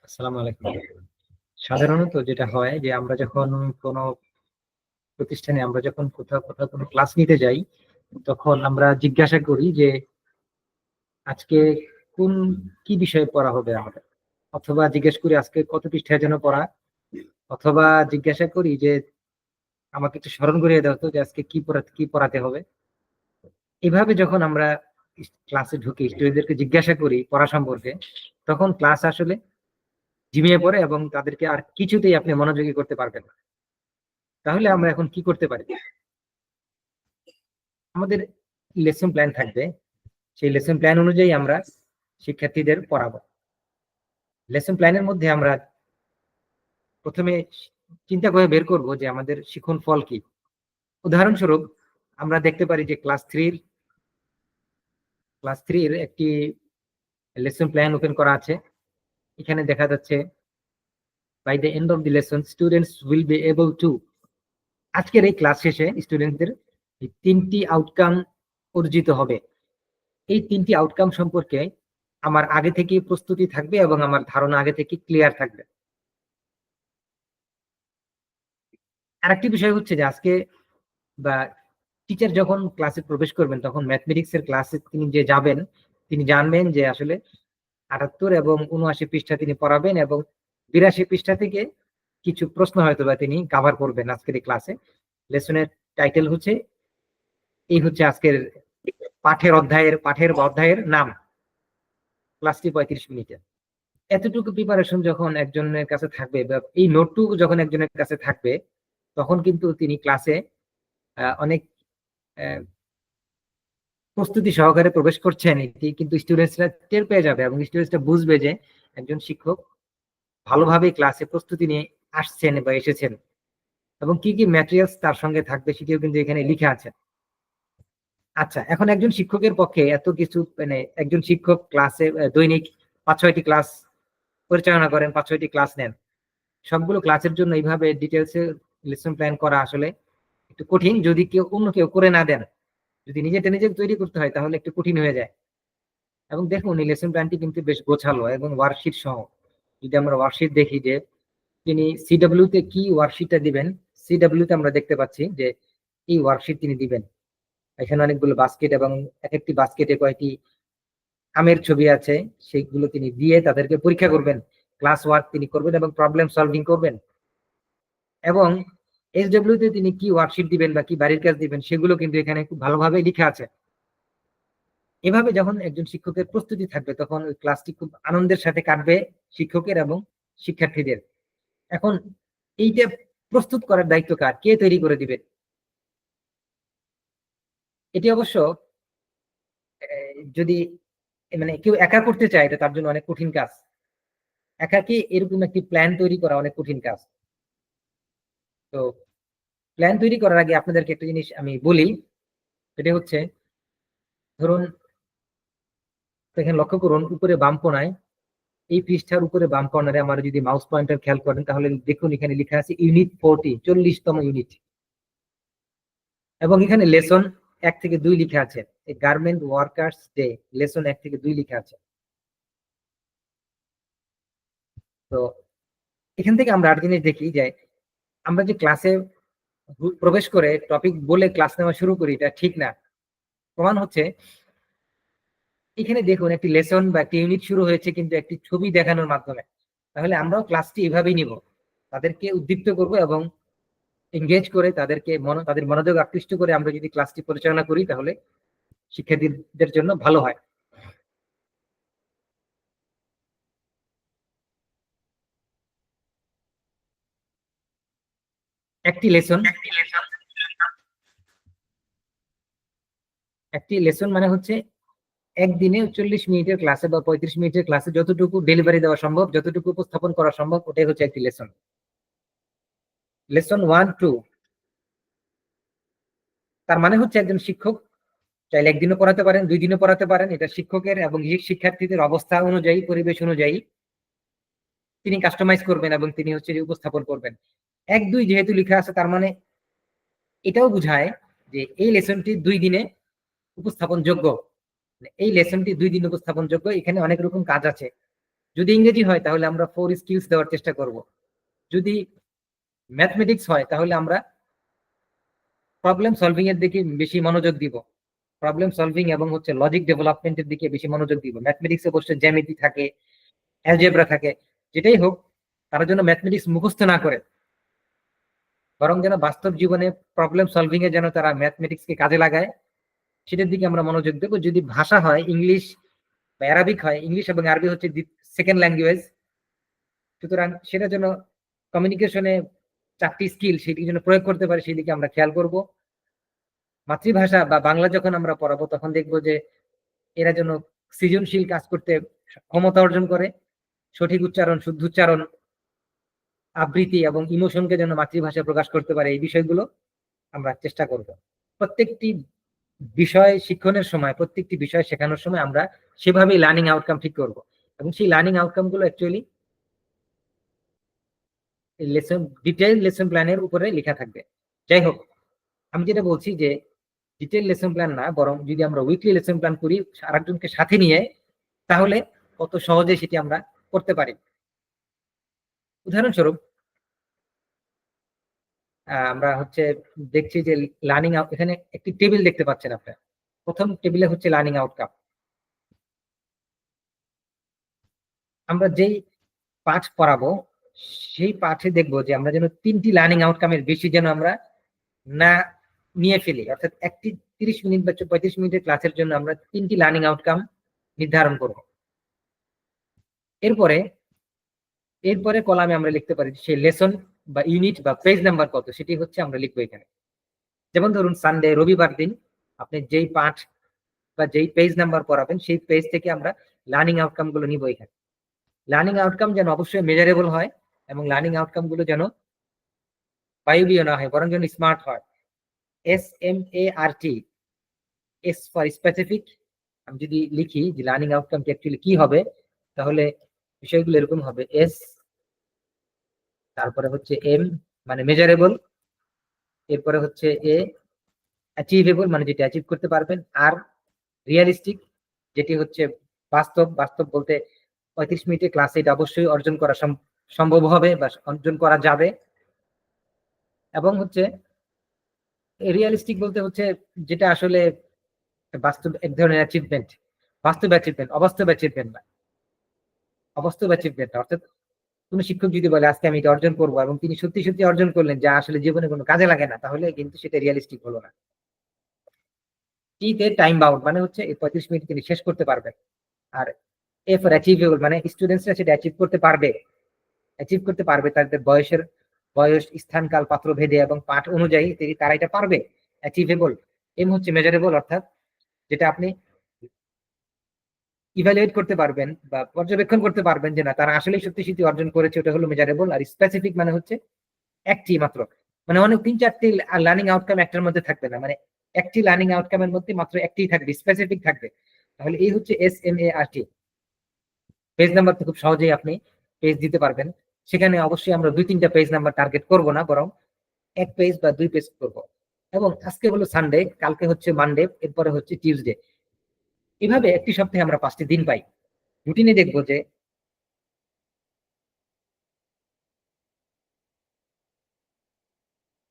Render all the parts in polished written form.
আসসালামু আলাইকুম। সাধারণত যেটা হয় যে আমরা যখন কোনো প্রতিষ্ঠানে আমরা যখন কোথাও কোথাও কোনো ক্লাস নিতে যাই, তখন আমরা জিজ্ঞাসা করি যে আজকে কোন কি বিষয়ে পড়া হবে আমাদের, অথবা জিজ্ঞেস করি আজকে কত পৃষ্ঠায় যেন পড়া, অথবা জিজ্ঞাসা করি যে আমাকে একটু স্মরণ করিয়ে দাও তো যে আজকে কি পড়াতে হবে। এভাবে যখন আমরা ক্লাসে ঢুকি, স্টুডেন্টদেরকে জিজ্ঞাসা করি পড়া সম্পর্কে, তখন ক্লাস আসলে ঝিমিয়ে পড়ে এবং তাদেরকে আর কিছুতেই আপনি মনোযোগী করতে পারবেন না। তাহলে আমরা এখন কি করতে পারি? আমাদের লেসন প্ল্যান থাকবে, সেই লেসন প্ল্যান অনুযায়ী আমরা শিক্ষার্থীদের পড়াবো। লেসন প্ল্যানের মধ্যে আমরা প্রথমে চিন্তা করে বের করব যে আমাদের শিখন ফল কি। উদাহরণস্বরূপ আমরা দেখতে পারি যে ক্লাস থ্রির একটি লেসন প্ল্যান ওপেন করা আছে। এখানে দেখা যাচ্ছে by the end of the lesson students will be able to, আজকের এই ক্লাস শেষে স্টুডেন্টদের তিনটি আউটকাম অর্জিত হবে। এই তিনটি আউটকাম সম্পর্কে আমার আগে থেকে প্রস্তুতি থাকবে এবং আমার ধারণা আগে থেকে ক্লিয়ার থাকবে। আরেকটি বিষয় হচ্ছে যে আজকে বা টিচার যখন ক্লাসে প্রবেশ করবেন তখন ম্যাথমেটিক্স এর ক্লাসে তিনি যে যাবেন, তিনি জানবেন যে আসলে ৭৮ এবং ৭৯ পৃষ্ঠা তিনি পড়াবেন এবং ৮২ পৃষ্ঠা থেকে কিছু প্রশ্ন হয়তো বা তিনি কভার করবেন আজকের এই ক্লাসে। লেসনের টাইটেল হচ্ছে, এই হচ্ছে আজকের পাঠের অধ্যায়ের নাম। ক্লাসটি ৩৫ মিনিটের। এতটুকু প্রিপারেশন যখন একজনের কাছে থাকবে বা এই নোটটুকু যখন একজনের কাছে থাকবে, তখন কিন্তু তিনি ক্লাসে অনেক প্রস্তুতি সহকারে প্রবেশ করছেন, এটি কিন্তু স্টুডেন্টসরা টের পেয়ে যাবে এবং স্টুডেন্টসরা বুঝবে যে একজন শিক্ষক ভালোভাবে ক্লাসে প্রস্তুতি নিয়ে আসছেন বা এসেছেন, এবং কি কি ম্যাটেরিয়ালস তার সঙ্গে থাকবে সেটিও কিন্তু এখানে লিখে আছে। আচ্ছা, এখন একজন শিক্ষকের পক্ষে এত কিছু, মানে একজন শিক্ষক ক্লাসে দৈনিক ৫-৬টি ক্লাস পরিচালনা করেন, ৫-৬টি ক্লাস নেন, সবগুলো ক্লাসের জন্য এইভাবে ডিটেলসে লেসন প্ল্যান করা আসলে একটু কঠিন। যদি অন্য কেউ করে না দেন, যদি নিজে তৈরি করতে হয় তাহলে একটু কঠিন হয়ে যায়। এবং দেখুন এই লেসন প্ল্যানটি কিন্তু বেশ গোছালো এবং ওয়ার্কশিট সহ। যদি আমরা ওয়ার্কশিট দেখি যে তিনি সিডব্লিউ তে কি ওয়ার্কশিটটা দিবেন, সিডব্লিউ তে আমরা দেখতে পাচ্ছি যে এই ওয়ার্কশিট তিনি দিবেন। এখানে অনেকগুলো বাস্কেট এবং এক একটি বাস্কেটে কয়েকটি আমের ছবি আছে, সেইগুলো তিনি দিয়ে তাদেরকে পরীক্ষা করবেন, ক্লাস ওয়ার্ক তিনি করবেন এবং প্রবলেম সলভিং করবেন। এবং এসডব্লিউ তে তিনি কি ওয়ার্কশিট দিবেন বা কি বাড়ির কাজ দিবেন সেগুলো কিন্তু এখানে খুব ভালোভাবে লিখা আছে। এভাবে যখন একজন শিক্ষকের প্রস্তুতি থাকবে তখন ওই ক্লাসটি খুব আনন্দের সাথে কাটবে শিক্ষকের এবং শিক্ষার্থীদের। এখন এইটা প্রস্তুত করার দায়িত্ব কার, কে তৈরি করে দিবে? এটি অবশ্য যদি মানে কেউ একা করতে চায় এটা তার জন্য অনেক কঠিন কাজ। একাকে এরকম একটি প্ল্যান তৈরি করা অনেক কঠিন কাজ। তো প্ল্যান তৈরি করার আগে আপনাদেরকে একটা জিনিস আমি বলি, সেটা হচ্ছে, ধরুন এখানে লক্ষ্য করুন উপরে বাম কোণায়, এই পৃষ্ঠার উপরে বাম কর্নারে আমার যদি মাউস পয়েন্টার খেয়াল করেন তাহলে দেখুন এখানে লেখা আছে ইউনিট 40, 40তম ইউনিট। এবং এখানে লেসন 1 থেকে 2 লিখা আছে, গার্মেন্ট ওয়ার্কার্স ডে, লেসন 1 থেকে 2 লিখা আছে। তো এখান থেকে আমরা আর জিনিস দেখি যে আমরা যে ক্লাসে প্রবেশ করে টপিক বলে ক্লাস নেওয়া শুরু করি, এটা ঠিক না। প্রমাণ হচ্ছে এখানে দেখুন একটি লেসন বা একটি ইউনিট শুরু হয়েছে কিন্তু একটি ছবি দেখানোর মাধ্যমে। তাহলে আমরাও ক্লাসটি এভাবেই নিব, তাদেরকে উদ্দীপ্ত করব এবং এঙ্গেজ করে তাদের মনোযোগ আকৃষ্ট করে আমরা যদি ক্লাসটি পরিচালনা করি তাহলে শিক্ষার্থীদের জন্য ভালো হয়। একটি লেসন মানে হচ্ছে একদিনে 40 মিনিটের ক্লাসে বা 35 মিনিটের ক্লাসে যতটুকু ডেলিভারি দেওয়া সম্ভব, যতটুকু উপস্থাপন করা সম্ভব, ওটাই হচ্ছে একটি লেসন। লেসন 1-2 তার মানে হচ্ছে একজন শিক্ষক চাইলে একদিনও পড়াতে পারেন, 2 দিনও পড়াতে পারেন, এটা শিক্ষকের এবং শিক্ষার্থীদের অবস্থা অনুযায়ী, পরিবেশ অনুযায়ী তিনি কাস্টমাইজ করবেন এবং তিনি হচ্ছে যে উপস্থাপন করবেন। 1-2 যেহেতু লেখা আছে তার মানে এটাও বোঝায় যে এই লেসনটি 2 দিনে উপস্থাপন যোগ্য। এই লেসনটি 2 দিন উপস্থাপন যোগ্য। এখানে অনেক রকম কাজ আছে, যদি ইংরেজি হয় তাহলে আমরা 4 স্কিলস দেওয়ার চেষ্টা করব। যদি ম্যাথমেটিক্স হয় তাহলে আমরা প্রবলেম সলভিং এর দিকে বেশি মনোযোগ দিব। প্রবলেম সলভিং এবং হচ্ছে লজিক ডেভেলপমেন্টের দিকে বেশি মনোযোগ দিব। ম্যাথমেটিক্সে অবশ্যই জ্যামিতি থাকে, অ্যালজেব্রা থাকে, যেটাই হোক তার জন্য ম্যাথমেটিক্স মুখস্থ না করে বরং যেন বাস্তব জীবনে প্রবলেম সলভিং এ যেন তারা ম্যাথমেটিক্সকে কাজে লাগায়, সেটার দিকে আমরা মনোযোগ দেবো। যদি ভাষা হয় ইংলিশ বা অ্যারাবিক হয়, ইংলিশ এবং আরবি হচ্ছে সেকেন্ড ল্যাঙ্গুয়েজ, সুতরাং সেটা যেন কমিউনিকেশনে 4টি স্কিল সেটি যেন প্রয়োগ করতে পারে সেই দিকে আমরা খেয়াল করব। মাতৃভাষা বা বাংলা যখন আমরা পড়াবো তখন দেখবো যে এরা যেন সৃজনশীল কাজ করতে ক্ষমতা অর্জন করে, সঠিক উচ্চারণ, শুদ্ধ উচ্চারণ, আবৃত্তি এবং ইমোশনকে যেন মাতৃভাষায় প্রকাশ করতে পারে, এই বিষয়গুলো আমরা চেষ্টা করব। প্রত্যেকটি বিষয় শিক্ষণের সময়, প্রত্যেকটি বিষয় শেখানোর সময় আমরা সেভাবেই লার্নিং আউটকাম ঠিক করব এবং সেই লার্নিং আউটকাম গুলো অ্যাকচুয়ালি লেসন ডিটেইল লেসন প্ল্যানের উপরে লেখা থাকবে। যাই হোক, আমি যেটা বলছি যে ডিটেইল লেসন প্ল্যান না, বরং যদি আমরা উইকলি লেসন প্ল্যান করি আরেকজনকে সাথে নিয়ে, তাহলে কত সহজে সেটি আমরা করতে পারি। উদাহরণস্বরূপ আমরা হচ্ছে দেখছি যে লার্নিং এখানে একটি টেবিল দেখতে পাচ্ছেন আপনারা। প্রথম টেবিলে হচ্ছে লার্নিং আউটকাম। আমরা যেই পাঠ পড়াবো সেই পাঠে দেখবো যে আমরা যেন 3টি লার্নিং আউটকামের বেশি যেন আমরা না নিয়ে ফেলি। অর্থাৎ একটি 30 মিনিট বা 35 মিনিটের ক্লাসের জন্য আমরা 3টি লার্নিং আউটকাম নির্ধারণ করব। এরপরে এরপরে কলামে আমরা লিখতে পারি সেই লেসন বা ইউনিট বা পেজ নাম্বার কত, সেটি হচ্ছে আমরা লিখবো এখানে। যেমন ধরুন সানডে, রবিবার দিন আপনি যেই পাঠ বা যেই পেজ নাম্বার পড়াবেন সেই পেজ থেকে আমরা লার্নিং আউটকাম গুলো নিব এখানে। লার্নিং আউটকাম যেন অবশ্যই মেজারেবল হয় এবং লার্নিং আউটকাম গুলো যেন বায়বীয় না হয়, বরং যেন স্মার্ট হয়। SMART, S for specific. আমি যদি লিখি যে লার্নিং আউটকামটি অ্যাকচুয়ালি কি হবে, তাহলে বিষয়গুলো এরকম হবে। এস, তারপরে হচ্ছে এম মানে মেজারেবল, এরপরে হচ্ছে এ অ্যাচিভেবল মানে যেটা অ্যাচিভ করতে পারবেন, আর রিয়েলিস্টিক যেটি হচ্ছে বাস্তব। বাস্তব বলতে 35 মিনিটের ক্লাসে এটা অবশ্যই অর্জন করা সম্ভব হবে বা অর্জন করা যাবে। এবং হচ্ছে রিয়েলিস্টিক বলতে হচ্ছে যেটা আসলে বাস্তব, এক ধরনের অ্যাচিভমেন্ট, বাস্তব অ্যাচিভমেন্ট, অবাস্তব অ্যাচিভমেন্ট না, অবাস্তব অ্যাচিভমেন্ট। অর্থাৎ কোন শিক্ষক যদি বলে আজকে আমি এটা অর্জন করবো এবং তিনি সত্যি সত্যি অর্জন করলেন যা আসলে জীবনে কোনো কাজে লাগে না, তাহলে কিন্তু সেটা রিয়েলিস্টিক হলো না। টিতে টাইম বাউন্ড মানে হচ্ছে এই 35 মিনিট তিনি শেষ করতে পারবেন। আর এ ফর অ্যাচিভেবল মানে স্টুডেন্টসরা সেটা অ্যাচিভ করতে পারবে, অ্যাচিভ করতে পারবে তাদের বয়স, স্থান, কাল, পাত্র ভেদে এবং পাঠ অনুযায়ী তারা এটা পারবে, অ্যাচিভেবল। এম হচ্ছে মেজারেবল, অর্থাৎ যেটা আপনি ইভ্যালুয়েট করতে পারবেন বা পর্যবেক্ষণ করতে পারবেন যে না তারা আসলেই সত্যি সত্যি অর্জন করেছে, ওটা হলো মেজারেবল। আর স্পেসিফিক মানে হচ্ছে একটি মাত্র, মানে অনেক 3-4টি লার্নিং আউটকাম একটার মধ্যে থাকবে না, মানে একটি লার্নিং আউটকামের মধ্যে মাত্র একটি থাকবে, স্পেসিফিক থাকবে। তাহলে এই হচ্ছে SMART। পেজ নাম্বার তো খুব সহজেই আপনি পেজ দিতে পারবেন। সেখানে অবশ্যই আমরা 2-3টা পেজ নাম্বার টার্গেট করব না, বরং 1 পেজ বা 2 পেজ করব। এবং আজকে হলো সানডে, কালকে হচ্ছে মানডে, এরপরে হচ্ছে টিউসডে। এভাবে একটি সপ্তাহে আমরা 5টি দিন পাই। রুটিনে দেখবো যে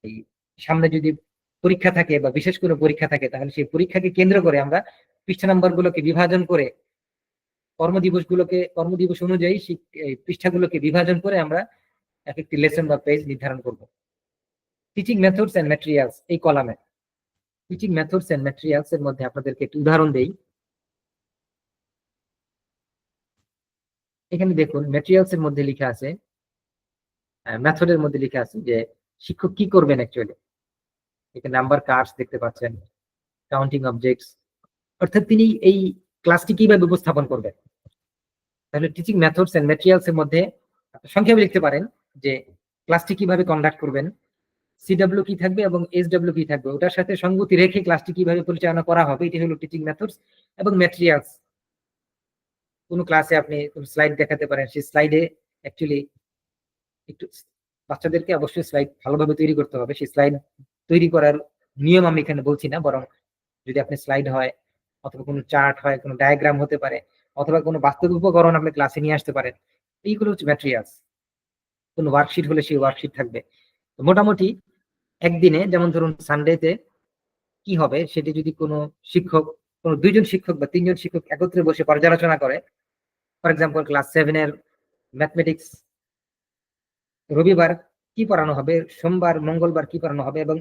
এই সামনে যদি পরীক্ষা থাকে বা বিশেষ করে পরীক্ষা থাকে, তাহলে সেই পরীক্ষাকে কেন্দ্র করে আমরা পৃষ্ঠা নাম্বার গুলোকে বিভাজন করে, কর্মদিবস অনুযায়ী এই পৃষ্ঠাগুলোকে বিভাজন করে আমরা এক একটি লেসন বা পেজ নির্ধারণ করব। টিচিং মেথডস এন্ড ম্যাটেরিয়ালস এই কলামে টিচিং মেথডস এন্ড ম্যাটেরিয়ালস এর মধ্যে আপনাদেরকে একটি উদাহরণ দেই। এখানে দেখুন ম্যাটেরিয়ালস এর মধ্যে লিখা আছে, মেথডের মধ্যে লিখা আছে যে শিক্ষক কি করবেন অ্যাকচুয়ালি। এখানে নাম্বার কার্ডস দেখতে পাচ্ছেন, কাউন্টিং অবজেক্টস, অর্থাৎ তিনি এই ক্লাসটি কিভাবে উপস্থাপন করবেন। তাহলে টিচিং মেথডস এন্ড ম্যাটেরিয়ালস এর মধ্যে সংক্ষেপে লিখতে পারেন যে ক্লাসটি কিভাবে কন্ডাক্ট করবেন, CW কি থাকবে এবং SW কি থাকবে, ওটার সাথে সঙ্গতি রেখে ক্লাসটি কিভাবে পরিচালনা করা হবে, এটি হলো টিচিং মেথডস। এবং ম্যাটেরিয়ালস, কোন ক্লাসে আপনি স্লাইড দেখাতে পারেন, সেই স্লাইডে অ্যাকচুয়ালি একটু বাচ্চাদেরকে অবশ্যই স্লাইড ভালোভাবে তৈরি করতে হবে। সেই স্লাইড তৈরি করার নিয়ম আমি এখানে বলছি না, বরং যদি আপনি স্লাইড হয় অথবা কোনো চার্ট হয়, কোনো ডায়াগ্রাম হতে পারে, অথবা কোনো বাস্তব উপকরণ আপনি ক্লাসে নিয়ে আসতে পারেন। এইগুলো হচ্ছে ম্যাটেরিয়ালস। কোনো ওয়ার্কশিট হলে সেই ওয়ার্কশিট থাকবে। মোটামুটি একদিনে, যেমন ধরুন সানডেতে কি হবে সেটি যদি কোনো শিক্ষক, কোনো 2জন শিক্ষক বা 3জন শিক্ষক একত্রে বসে পর্যালোচনা করে, ফর এক্সাম্পল ক্লাস 7-এর ম্যাথমেটিক্স রবিবার কি পড়ানো হবে, সোমবার মঙ্গলবার কি পড়ানো হবে, এবং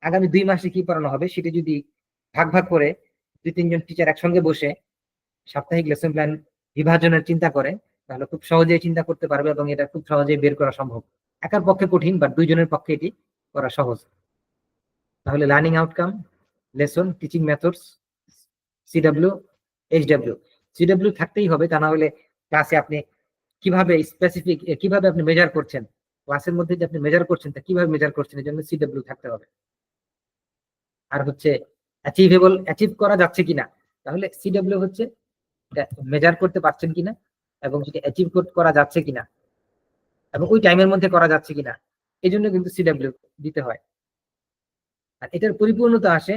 আগামী 2 মাসে কি পড়ানো হবে, সেটি যদি ভাগ ভাগ করে 2-3জন টিচার একসঙ্গে বসে সাপ্তাহিক লেসন প্ল্যান বিভাজনের চিন্তা করে, তাহলে খুব সহজেই চিন্তা করতে পারবে এবং এটা খুব সহজেই বের করা সম্ভব। একার পক্ষে কঠিন, বাট 2জনের পক্ষে এটি করা সহজ। তাহলে learning outcome, lesson, teaching methods, CW, HW. CW থাকতেই হবে, তা না হলে ক্লাসে আপনি কিভাবে স্পেসিফিক, কিভাবে আপনি মেজার করছেন, ক্লাসের মধ্যে যে আপনি মেজার করছেন তা কিভাবে মেজার করছেন, এই জন্য সিডব্লিউ থাকতে হবে। আর হচ্ছে অ্যাচিভেবল, অ্যাচিভ করা যাচ্ছে কিনা, তাহলে সিডব্লিউ হচ্ছে মেজার করতে পারছেন কিনা এবং সেটা অ্যাচিভ করা যাচ্ছে কিনা এবং ওই টাইমের মধ্যে করা যাচ্ছে কিনা, এই জন্য কিন্তু সিডব্লিউ দিতে হয়। আর এটার পরিপূর্ণতা আসে,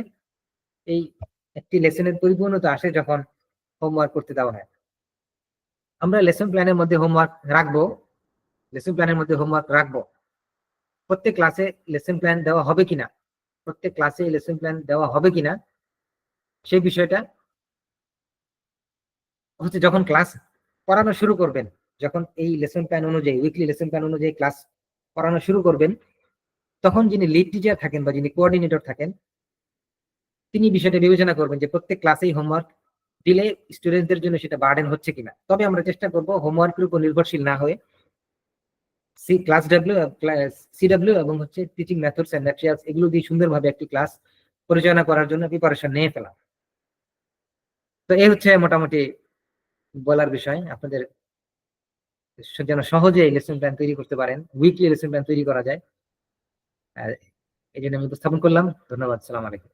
এই একটি লেসনের পরিপূর্ণতা আসে যখন হোমওয়ার্ক করতে দেওয়া হয়। আমরা লেসন প্ল্যানের মধ্যে হোমওয়ার্ক রাখবো, লেসন প্ল্যানের মধ্যে হোমওয়ার্ক রাখবো। প্রত্যেক ক্লাসে লেসন প্ল্যান দেওয়া হবে কিনা, প্রত্যেক ক্লাসে লেসন প্ল্যান দেওয়া হবে কিনা সেই বিষয়টা হচ্ছে যখন ক্লাস পড়ানো শুরু করবেন, যখন এই লেসন প্ল্যান অনুযায়ী, উইকলি লেসন প্ল্যান অনুযায়ী ক্লাস পড়ানো শুরু করবেন, তখন যিনি লিড টিচার থাকেন বা যিনি কোঅর্ডিনেটর থাকেন, তিনি বিষয়টা বিবেচনা করবেন যে প্রত্যেক ক্লাসেই হোমওয়ার্ক দিলে স্টুডেন্টদের জন্য সেটা বার্ডেন হচ্ছে কিনা। তবে আমরা চেষ্টা করব হোমওয়ার্কের উপর নির্ভরশীল না হয়ে ক্লাস সিডব্লিউ এবং হচ্ছে টিচিং মেথডস এন্ড ম্যাটেরিয়ালস, এগুলো দিয়ে সুন্দরভাবে একটি ক্লাস পরিচালনা করার জন্য প্রিপারেশন নিয়ে ফেলা। তো এই হচ্ছে মোটামুটি বলার বিষয়, আপনাদের যেন সহজে লেসন প্ল্যান তৈরি করতে পারেন, উইকলি লেসন প্ল্যান তৈরি করা যায়। আর এই জন্য আমি উপস্থাপন করলাম। ধন্যবাদ। সালাম আলাইকুম।